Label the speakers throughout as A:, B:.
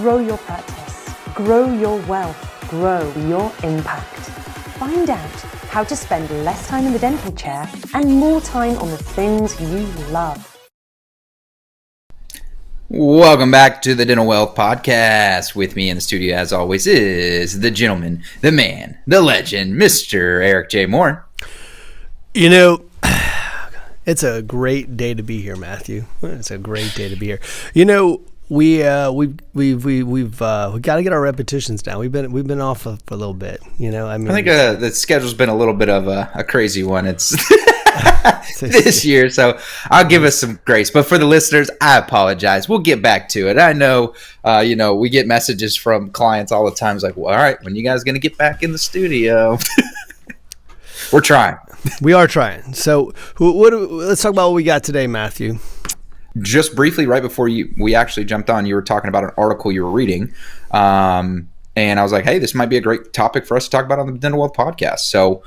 A: Grow your practice, grow your wealth, grow your impact. Find out how to spend less time in the dental chair and more time on the things you love.
B: Welcome back to the Dental Wealth Podcast. With me in the studio, as always, is the gentleman, the man, the legend, Mr. Eric J. Morin.
C: You know, it's a great day to be here, Matthew. It's a great day to be here. You know, we've got to get our repetitions down. We've been off for a little bit. You know, I
B: think the schedule's been a little bit of a crazy one. It's this year, so I'll give us some grace. But for the listeners, I apologize. We'll get back to it. I know, we get messages from clients all the time. It's like, well, all right, when you guys going to get back in the studio? We're trying.
C: We are trying. So let's talk about what we got today, Matthew.
B: Just briefly, right before we actually jumped on, you were talking about an article you were reading. And I was like, hey, this might be a great topic for us to talk about on the Dental Wealth Podcast. So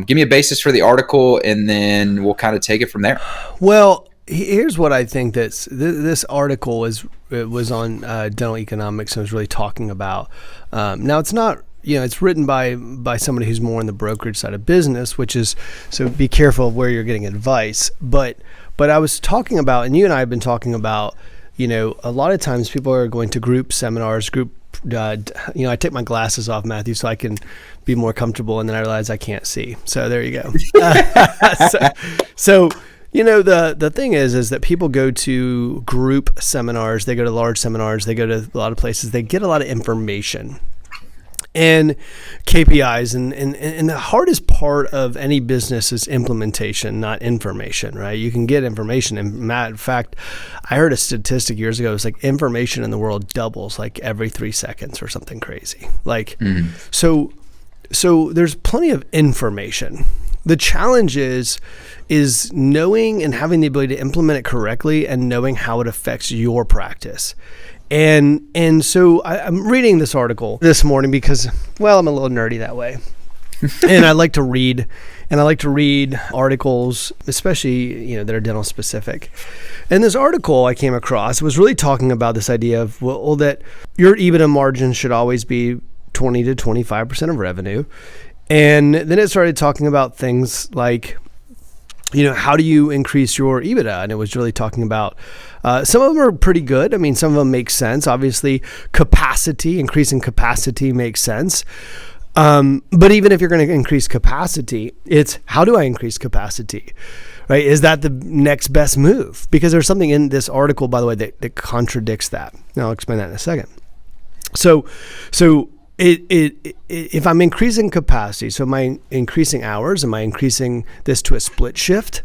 B: give me a basis for the article, and then we'll kind of take it from there. Well,
C: here's what I think this article was on dental economics and was really talking about. Now, it's not, it's written by somebody who's more on the brokerage side of business, which is, so be careful of where you're getting advice. But I was talking about, and you and I have been talking about, a lot of times people are going to group seminars, I take my glasses off, Matthew, so I can be more comfortable, and then I realize I can't see. So there you go. So the thing is that people go to group seminars, they go to large seminars, they go to a lot of places, they get a lot of information and KPIs, and the hardest part of any business is implementation, not information, right? You can get information, and in fact, I heard a statistic years ago. It was like information in the world doubles like every 3 seconds or something crazy. So there's plenty of information. The challenge is knowing and having the ability to implement it correctly and knowing how it affects your practice. And so I'm reading this article this morning because, well, I'm a little nerdy that way. And I like to read articles, especially, that are dental specific. And this article I came across was really talking about this idea of, that your EBITDA margin should always be 20 to 25% of revenue. And then it started talking about things like, how do you increase your EBITDA? And it was really talking about, some of them are pretty good. I mean, some of them make sense. Obviously, increasing capacity makes sense. But even if you're going to increase capacity, it's how do I increase capacity, right? Is that the next best move? Because there's something in this article, by the way, that contradicts that. Now I'll explain that in a second. So if I'm increasing capacity, so am I increasing hours? Am I increasing this to a split shift?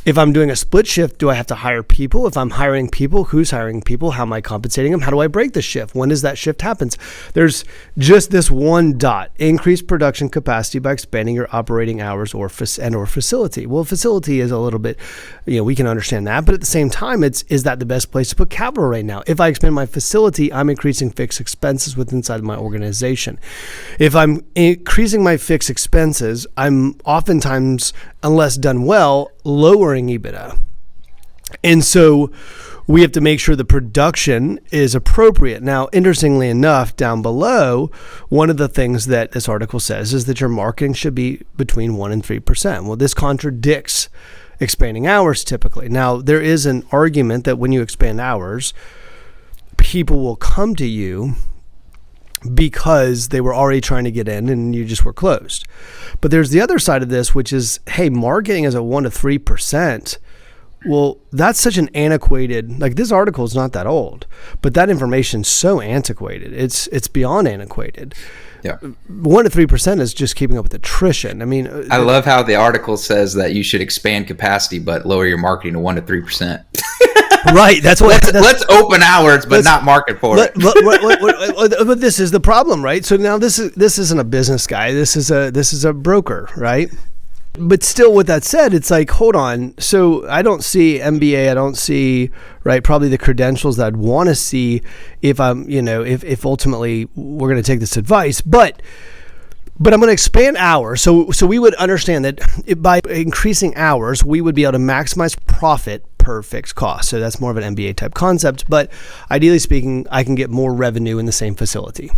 C: If I'm doing a split shift, do I have to hire people? If I'm hiring people, who's hiring people? How am I compensating them? How do I break the shift? When does that shift happen? There's just this one dot: increase production capacity by expanding your operating hours or facility. Well, facility is a little bit, we can understand that, but at the same time, is that the best place to put capital right now? If I expand my facility, I'm increasing fixed expenses inside my organization. If I'm increasing my fixed expenses, I'm oftentimes, unless done well, lowering EBITDA. And so we have to make sure the production is appropriate. Now, interestingly enough, down below, one of the things that this article says is that your marketing should be between 1% and 3%. Well, this contradicts expanding hours typically. Now, there is an argument that when you expand hours, people will come to you because they were already trying to get in and you just were closed. But there's the other side of this, which is, hey, marketing is at 1% to 3%. Well, that's such an antiquated, this article is not that old, but that information's so antiquated. It's beyond antiquated.
B: Yeah.
C: 1% to 3% is just keeping up with attrition. I mean,
B: I love how the article says that you should expand capacity, but lower your marketing to 1% to 3%.
C: Right. That's what.
B: Let's open hours, but not market for it.
C: But this is the problem, right? So now this isn't a business guy. This is a broker, right? But still, with that said, it's like, hold on. So I don't see MBA. I don't see, right, probably the credentials that I'd want to see if I'm, if ultimately we're going to take this advice. But But I'm going to expand hours. So we would understand that by increasing hours, we would be able to maximize profit per fixed cost. So that's more of an MBA type concept. But ideally speaking, I can get more revenue in the same facility.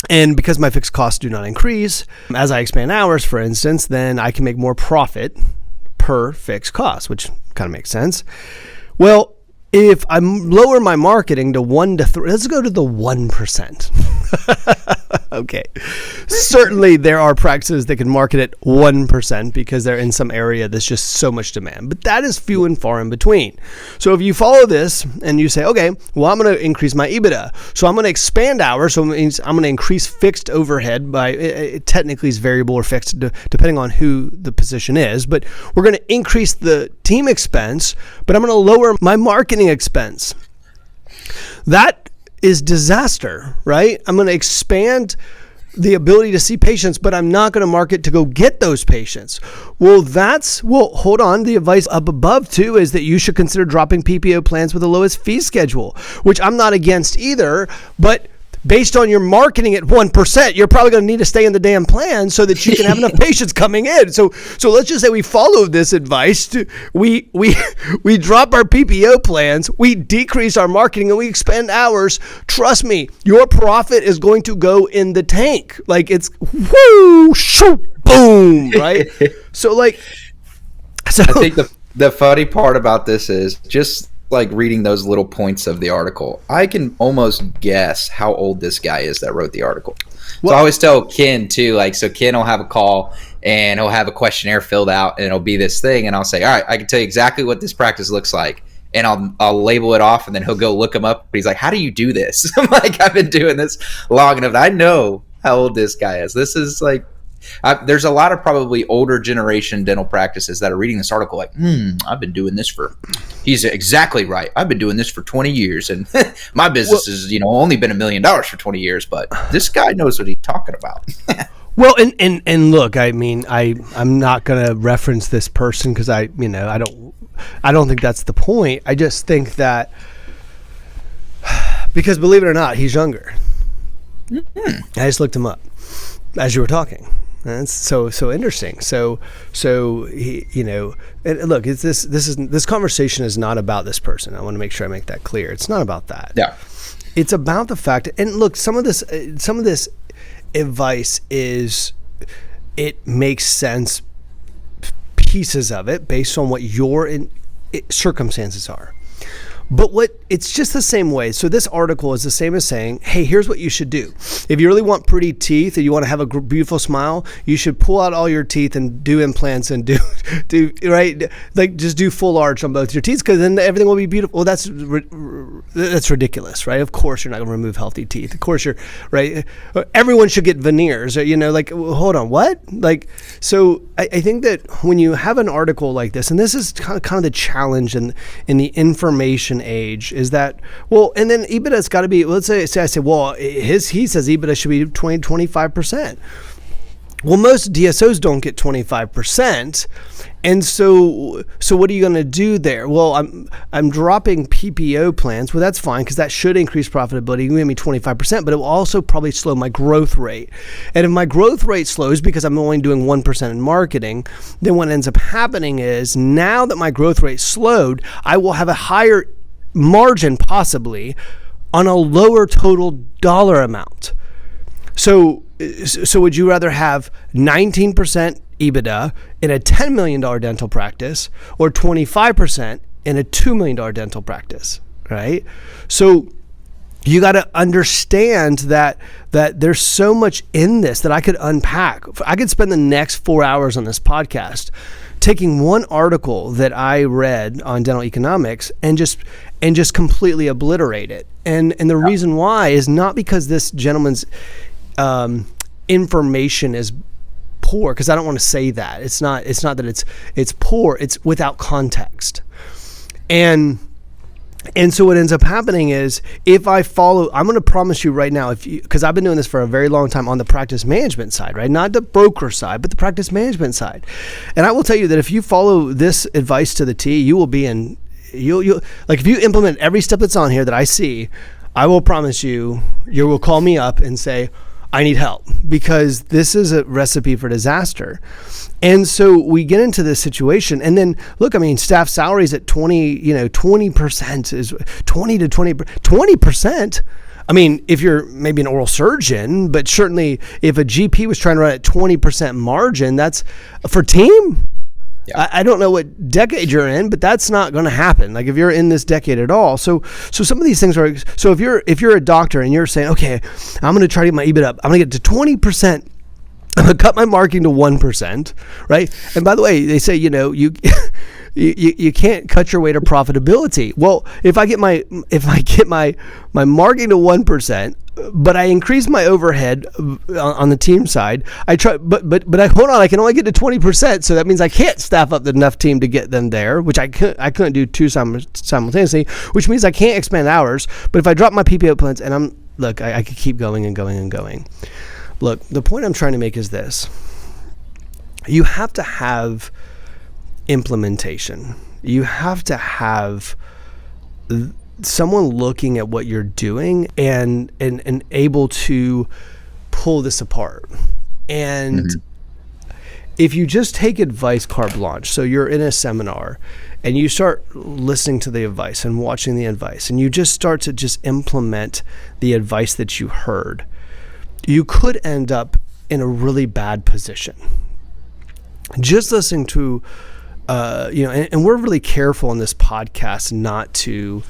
C: And because my fixed costs do not increase, as I expand hours, for instance, then I can make more profit per fixed cost, which kind of makes sense. Well, if I lower my marketing to 1 to 3, let's go to the 1%. Okay. Certainly there are practices that can market at 1% because they're in some area that's just so much demand, but that is few and far in between. So if you follow this and you say, okay, well, I'm going to increase my EBITDA. So I'm going to expand hours. So it means I'm going to increase fixed overhead by, it technically is variable or fixed depending on who the position is, but we're going to increase the team expense, but I'm going to lower my marketing expense. That is disaster, right? I'm going to expand the ability to see patients, but I'm not going to market to go get those patients. Well, hold on. The advice up above too is that you should consider dropping PPO plans with the lowest fee schedule, which I'm not against either, but based on your marketing at 1%, you're probably going to need to stay in the damn plan so that you can have enough patients coming in. So let's just say we follow this advice. We drop our PPO plans, we decrease our marketing, and we expand hours. Trust me, your profit is going to go in the tank. Like it's whoo, shoot, boom, right? I
B: think the funny part about this is just like reading those little points of the article, I can almost guess how old this guy is that wrote the article. So I always tell Ken too, so Ken will have a call and he'll have a questionnaire filled out and it'll be this thing. And I'll say, all right, I can tell you exactly what this practice looks like. And I'll label it off and then he'll go look him up. He's like, how do you do this? I'm like, I've been doing this long enough. I know how old this guy is. This is like, there's a lot of probably older generation dental practices that are reading this article like, I've been doing this he's exactly right. I've been doing this for 20 years and my business has only been $1 million for 20 years, but this guy knows what he's talking about.
C: Well, and look, I mean, I'm not going to reference this person because I don't think that's the point. I just think that because believe it or not, he's younger. I just looked him up as you were talking. That's so interesting. So he, and look, this conversation is not about this person. I want to make sure I make that clear. It's not about that.
B: Yeah.
C: It's about the fact, and look, some of this advice it makes sense, pieces of it based on what your circumstances are. But it's just the same way. So this article is the same as saying, hey, here's what you should do. If you really want pretty teeth and you want to have a beautiful smile, you should pull out all your teeth and do implants and do right, like just do full arch on both your teeth because then everything will be beautiful. Well, that's ridiculous, right? Of course you're not going to remove healthy teeth. Of course you're right. Everyone should get veneers. Hold on, what? So I think that when you have an article like this, and this is kind of the challenge in the information age is that, well, and then EBITDA's got to be, let's say I say, well, he says EBITDA should be 25%. Well, most DSOs don't get 25%. And so what are you going to do there? Well, I'm dropping PPO plans. Well, that's fine because that should increase profitability. You give me 25%, but it will also probably slow my growth rate. And if my growth rate slows because I'm only doing 1% in marketing, then what ends up happening is now that my growth rate slowed, I will have a higher margin possibly on a lower total dollar amount. So would you rather have 19% EBITDA in a $10 million dental practice or 25% in a $2 million dental practice, right? So you got to understand that there's so much in this that I could unpack. I could spend the next 4 hours on this podcast taking one article that I read on dental economics and just completely obliterate it. And the reason why is not because this gentleman's information is poor, because I don't want to say that. It's not that it's poor, it's without context. And so what ends up happening is if I follow, I'm going to promise you right now, because I've been doing this for a very long time on the practice management side, right? Not the broker side, but the practice management side. And I will tell you that if you follow this advice to the T, you will be in, you'll like if you implement every step that's on here that I see, I will promise you will call me up and say, I need help, because this is a recipe for disaster. And so we get into this situation, and then look, I mean, staff salaries at 20% is 20%. I mean, if you're maybe an oral surgeon, but certainly if a GP was trying to run at 20% margin, that's for team. Yeah. I don't know what decade you're in, but that's not going to happen. Like if you're in this decade at all. So some of these things are, so if you're a doctor and you're saying, okay, I'm going to try to get my EBIT up, I'm going to get to 20%. I'm going to cut my marketing to 1%, right? And by the way, they say, you can't cut your way to profitability. Well, if I get my marketing to 1%, but I increase my overhead on the team side, I try, but I hold on, I can only get to 20%. So that means I can't staff up enough team to get them there, which I couldn't do two simultaneously, which means I can't expand hours. But if I drop my PPO plans, and I could keep going and going and going. Look, the point I'm trying to make is this. You have to have implementation. You have to have someone looking at what you're doing and able to pull this apart. And if you just take advice carte blanche, so you're in a seminar and you start listening to the advice and watching the advice, and you just start to just implement the advice that you heard, you could end up in a really bad position. Just listening to, and we're really careful in this podcast not to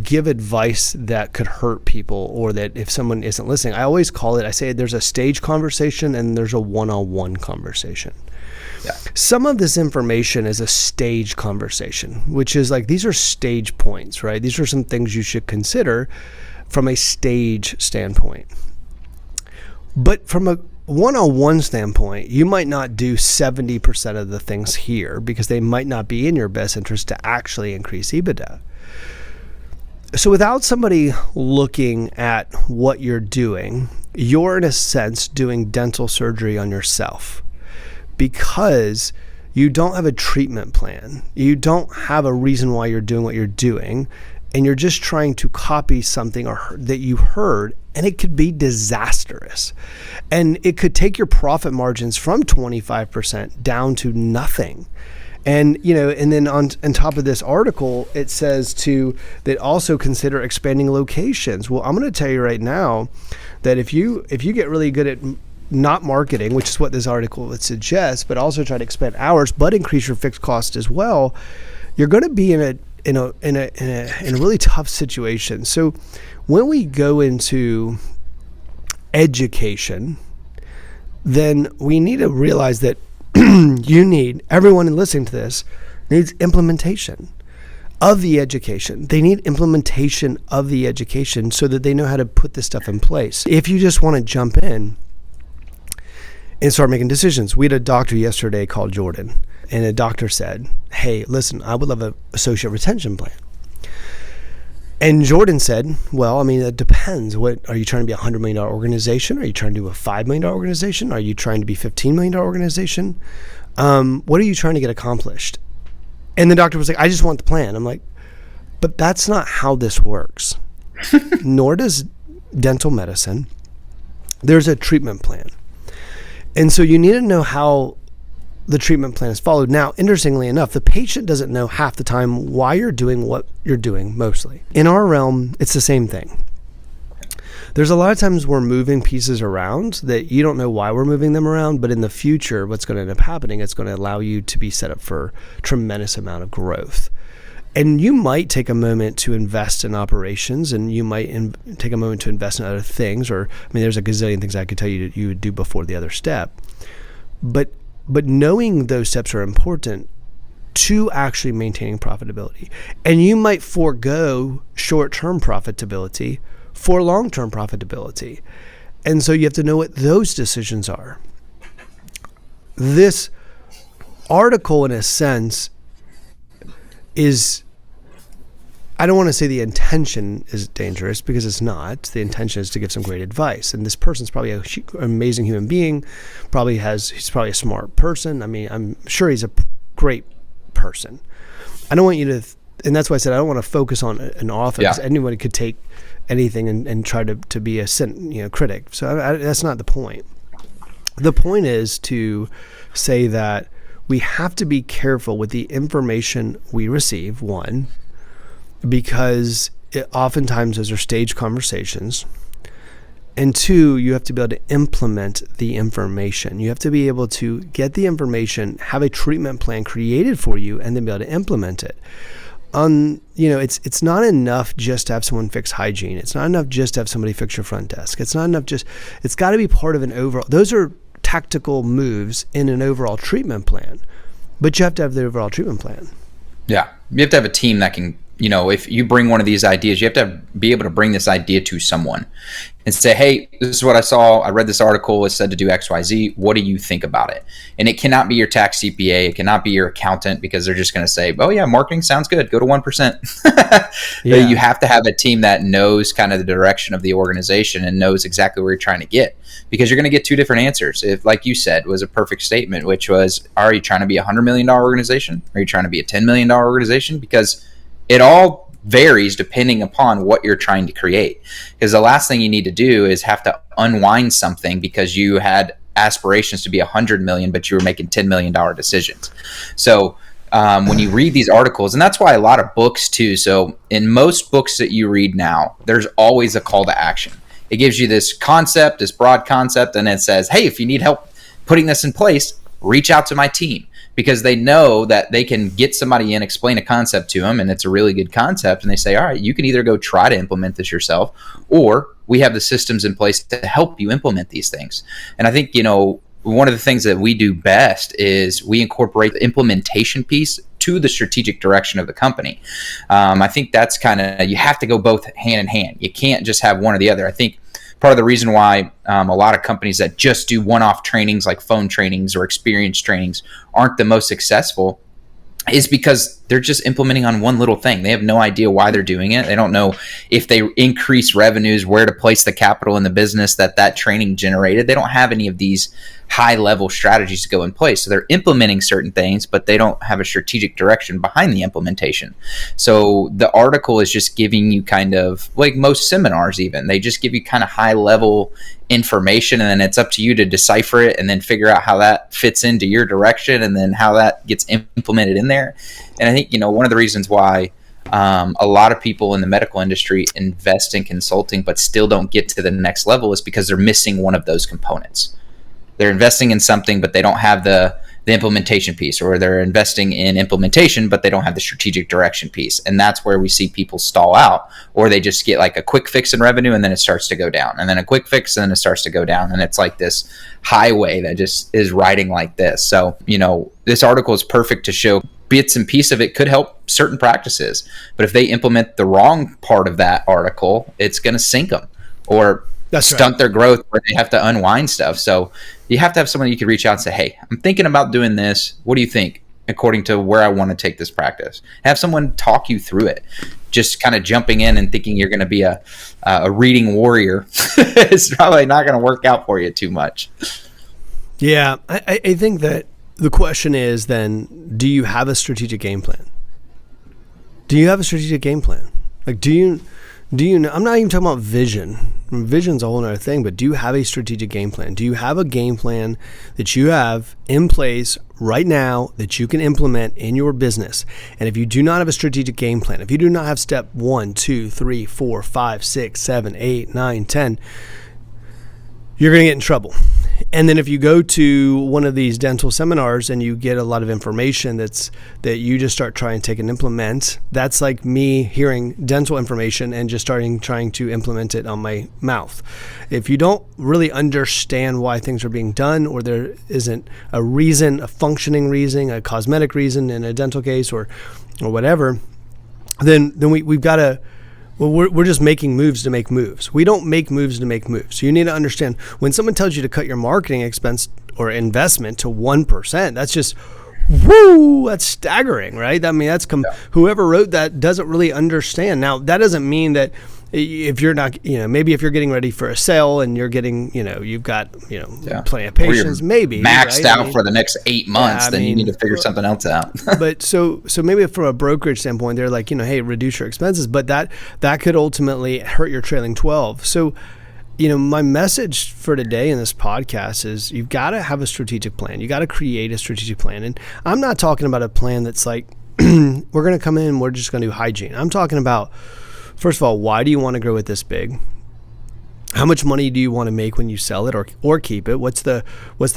C: give advice that could hurt people, or that if someone isn't listening. I always call it, I say there's a stage conversation and there's a one-on-one conversation. Yeah. Some of this information is a stage conversation, which is like, these are stage points, right? These are some things you should consider from a stage standpoint. But from a one-on-one standpoint, you might not do 70% of the things here because they might not be in your best interest to actually increase EBITDA. So without somebody looking at what you're doing, you're in a sense doing dental surgery on yourself, because you don't have a treatment plan. You don't have a reason why you're doing what you're doing. And you're just trying to copy something that you heard, and it could be disastrous. And it could take your profit margins from 25% down to nothing. And and then on top of this article, it says that also consider expanding locations. Well, I'm going to tell you right now that if you get really good at not marketing, which is what this article would suggest, but also try to expand hours, but increase your fixed cost as well, you're going to be in a really tough situation. So when we go into education, then we need to realize that everyone listening to this needs implementation of the education. They need implementation of the education so that they know how to put this stuff in place. If you just want to jump in and start making decisions. We had a doctor yesterday called Jordan, and the doctor said, hey, listen, I would love an associate retention plan. And Jordan said, well, I mean, it depends. What are you trying to be, a $100 million organization? Are you trying to do a $5 million organization? Are you trying to be $15 million organization? What are you trying to get accomplished? And the doctor was like, I just want the plan. I'm like, but that's not how this works. Nor does dental medicine. There's a treatment plan. And so you need to know how the treatment plan is followed. Now, interestingly enough, the patient doesn't know half the time why you're doing what you're doing mostly. In our realm, it's the same thing. There's a lot of times we're moving pieces around that you don't know why we're moving them around, but in the future, what's going to end up happening, it's going to allow you to be set up for a tremendous amount of growth. And you might take a moment to invest in operations, and you might take a moment to invest in other things, or, I mean, there's a gazillion things I could tell you you would do before the other step. But knowing those steps are important to actually maintaining profitability. And you might forego short-term profitability for long-term profitability. And so you have to know what those decisions are. This article, in a sense, is, I don't want to say the intention is dangerous, because it's not. The intention is to give some great advice. And this person's probably an amazing human being. He's probably a smart person. I mean, I'm sure he's a great person. I don't want you to and that's why I said I don't want to focus on an author, because anyone could take anything and try to be a critic. So that's not the point. The point is to say that we have to be careful with the information we receive, one, because oftentimes those are staged conversations. And two, you have to be able to implement the information. You have to be able to get the information, have a treatment plan created for you, and then be able to implement it. It's not enough just to have someone fix hygiene. It's not enough just to have somebody fix your front desk. It's not enough it's got to be part of an overall. Those are tactical moves in an overall treatment plan, but you have to have the overall treatment plan.
B: Yeah. You have to have a team that can, if you bring one of these ideas, you have to be able to bring this idea to someone and say, hey, this is what I saw. I read this article. It said to do X, Y, Z. What do you think about it? And it cannot be your tax CPA. It cannot be your accountant, because they're just going to say, oh yeah, marketing sounds good. Go to 1%. Yeah. You have to have a team that knows kind of the direction of the organization and knows exactly where you're trying to get, because you're going to get two different answers. If, like you said, was a perfect statement, which was, are you trying to be a $100 million organization? Are you trying to be a $10 million organization? Because it all varies depending upon what you're trying to create. Because the last thing you need to do is have to unwind something because you had aspirations to be 100 million, but you were making $10 million decisions. So when you read these articles, and that's why a lot of books too. So in most books that you read now, there's always a call to action. It gives you this concept, this broad concept, and it says, hey, if you need help putting this in place, reach out to my team. Because they know that they can get somebody in, explain a concept to them, and it's a really good concept, and they say, all right, you can either go try to implement this yourself, or we have the systems in place to help you implement these things. And I think, one of the things that we do best is we incorporate the implementation piece to the strategic direction of the company. I think that's kind of, you have to go both hand in hand. You can't just have one or the other. I think part of the reason why a lot of companies that just do one-off trainings like phone trainings or experience trainings aren't the most successful is because they're just implementing on one little thing. They have no idea why they're doing it. They don't know if they increase revenues, where to place the capital in the business that training generated. They don't have any of these high-level strategies to go in place. So they're implementing certain things, but they don't have a strategic direction behind the implementation. So the article is just giving you kind of, like most seminars even, they just give you kind of high-level information, and then it's up to you to decipher it and then figure out how that fits into your direction and then how that gets implemented in there. And I think, one of the reasons why a lot of people in the medical industry invest in consulting but still don't get to the next level is because they're missing one of those components. They're investing in something, but they don't have the implementation piece, or they're investing in implementation, but they don't have the strategic direction piece. And that's where we see people stall out, or they just get like a quick fix in revenue and then it starts to go down, and then a quick fix and then it starts to go down. And it's like this highway that just is riding like this. So, this article is perfect to show bits and pieces of it could help certain practices, but if they implement the wrong part of that article, it's going to sink them or stunt their growth, where they have to unwind stuff. So you have to have someone you can reach out and say, hey, I'm thinking about doing this. What do you think according to where I want to take this practice? Have someone talk you through it. Just kind of jumping in and thinking you're going to be a reading warrior is probably not going to work out for you too much.
C: Yeah, I think that the question is then, do you have a strategic game plan? Do you have a strategic game plan? Like, do you know, I'm not even talking about vision. Vision's a whole other thing, but do you have a strategic game plan? Do you have a game plan that you have in place right now that you can implement in your business? And if you do not have a strategic game plan, if you do not have step 1, 2, 3, 4, 5, 6, 7, 8, 9, 10, you're going to get in trouble. And then if you go to one of these dental seminars and you get a lot of information that you just start trying to take and implement, that's like me hearing dental information and just trying to implement it on my mouth. If you don't really understand why things are being done, or there isn't a reason, a functioning reason, a cosmetic reason in a dental case or whatever, then we've got to. Well, we're just making moves to make moves. We don't make moves to make moves. So you need to understand, when someone tells you to cut your marketing expense or investment to 1%, that's just, that's staggering, right? I mean, whoever wrote that doesn't really understand. Now, that doesn't mean that if you're not, maybe if you're getting ready for a sale and you're getting, you've got, plenty of
B: Or you're
C: patience, maybe
B: maxed
C: right?
B: out for the next 8 months, then you need to figure something else out.
C: But so maybe from a brokerage standpoint, they're like, hey, reduce your expenses, but that could ultimately hurt your trailing 12. So, my message for today in this podcast is you've got to have a strategic plan. You got to create a strategic plan. And I'm not talking about a plan that's like, we're going to come in and we're just going to do hygiene. I'm talking about, first of all, why do you want to grow it this big? How much money do you want to make when you sell it or keep it? What's the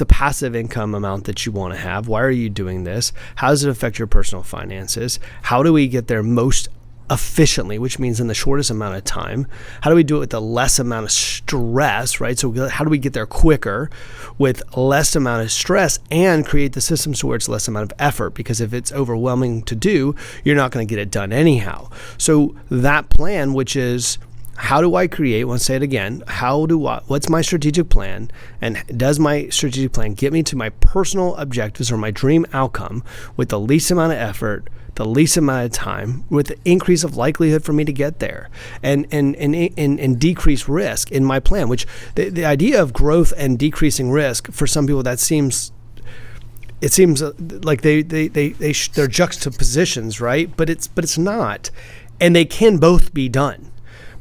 C: passive income amount that you want to have? Why are you doing this? How does it affect your personal finances? How do we get there most efficiently, which means in the shortest amount of time? How do we do it with the less amount of stress, right? So how do we get there quicker with less amount of stress and create the systems to where it's less amount of effort? Because if it's overwhelming to do, you're not going to get it done anyhow. So that plan, which is, how do I create, let's say it again, what's my strategic plan? And does my strategic plan get me to my personal objectives or my dream outcome with the least amount of effort, the least amount of time, with the increase of likelihood for me to get there, and decrease risk in my plan? Which the idea of growth and decreasing risk, for some people, it seems like they're juxtapositions, right? But it's not, and they can both be done.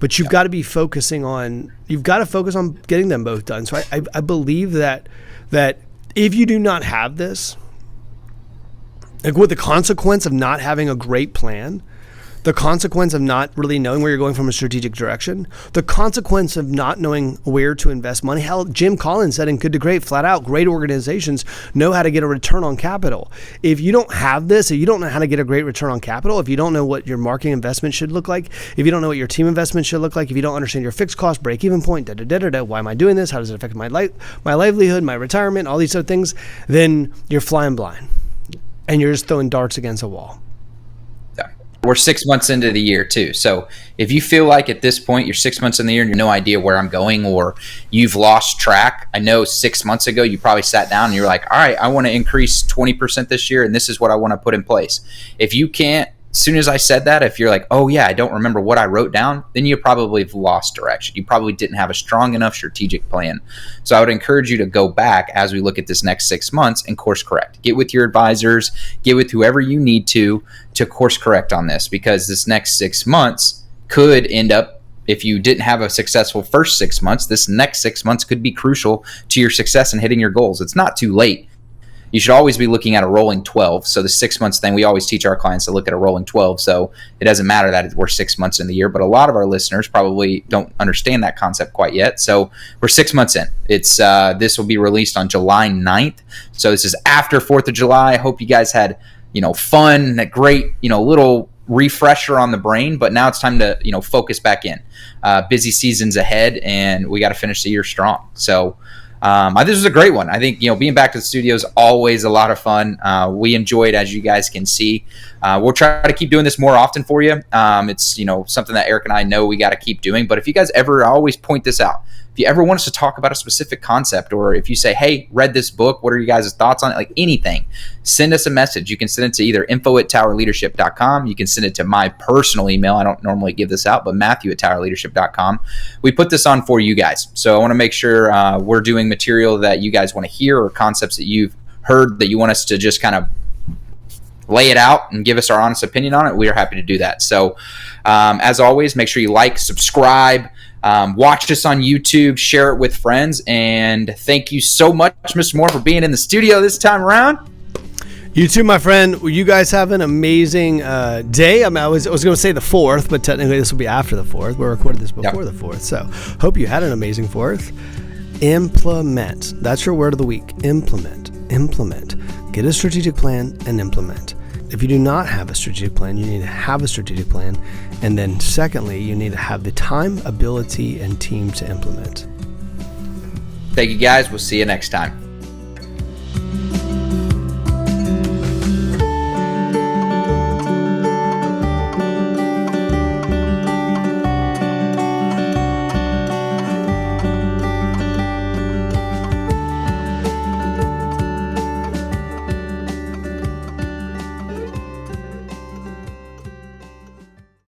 C: But you've got to be focus on getting them both done. So I believe that if you do not have this, like with the consequence of not having a great plan, the consequence of not really knowing where you're going from a strategic direction, the consequence of not knowing where to invest money. Hell, Jim Collins said in Good to Great, flat out, great organizations know how to get a return on capital. If you don't have this, if you don't know how to get a great return on capital, if you don't know what your marketing investment should look like, if you don't know what your team investment should look like, if you don't understand your fixed cost, break-even point, why am I doing this? How does it affect my livelihood, my retirement, all these other things, then you're flying blind and you're just throwing darts against a wall.
B: We're 6 months into the year too. So if you feel like at this point you're 6 months in the year and you have no idea where I'm going, or you've lost track, I know 6 months ago you probably sat down and you're like, all right, I want to increase 20% this year and this is what I want to put in place. If you can't, as soon as I said that, if you're like, oh yeah, I don't remember what I wrote down, then you probably have lost direction. You probably didn't have a strong enough strategic plan. So I would encourage you to go back as we look at this next 6 months and course correct. Get with your advisors, get with whoever you need to course correct on this, because this next 6 months could end up, if you didn't have a successful first 6 months, this next 6 months could be crucial to your success in hitting your goals. It's not too late. You should always be looking at a rolling 12. So the 6 months thing, we always teach our clients to look at a rolling 12. So it doesn't matter that we're 6 months in the year, but a lot of our listeners probably don't understand that concept quite yet. So we're 6 months in. It's this will be released on July 9th. So this is after 4th of July. I hope you guys had, fun, a great, little refresher on the brain, but now it's time to, focus back in. Busy seasons ahead, and we got to finish the year strong. So this was a great one. I think, being back to the studio is always a lot of fun. We enjoy it, as you guys can see. We'll try to keep doing this more often for you. It's, something that Eric and I know we got to keep doing. But if you guys ever, I always point this out, if you ever want us to talk about a specific concept, or if you say, hey, read this book, what are you guys' thoughts on it? Like anything, send us a message. You can send it to either info@towerleadership.com. You can send it to my personal email. I don't normally give this out, but Matthew@towerleadership.com. We put this on for you guys. So I want to make sure we're doing material that you guys want to hear, or concepts that you've heard that you want us to just kind of lay it out and give us our honest opinion on it. We are happy to do that. So as always, make sure you like, subscribe, watch us on YouTube, share it with friends, and thank you so much, Mr. Moore, for being in the studio this time around.
C: You too, my friend. You guys have an amazing day. I was going to say the 4th, but technically this will be after the 4th. We recorded this before the 4th, so hope you had an amazing 4th. Implement. That's your word of the week. Implement. Get a strategic plan and implement. If you do not have a strategic plan, you need to have a strategic plan. And then secondly, you need to have the time, ability, and team to implement.
B: Thank you, guys. We'll see you next time.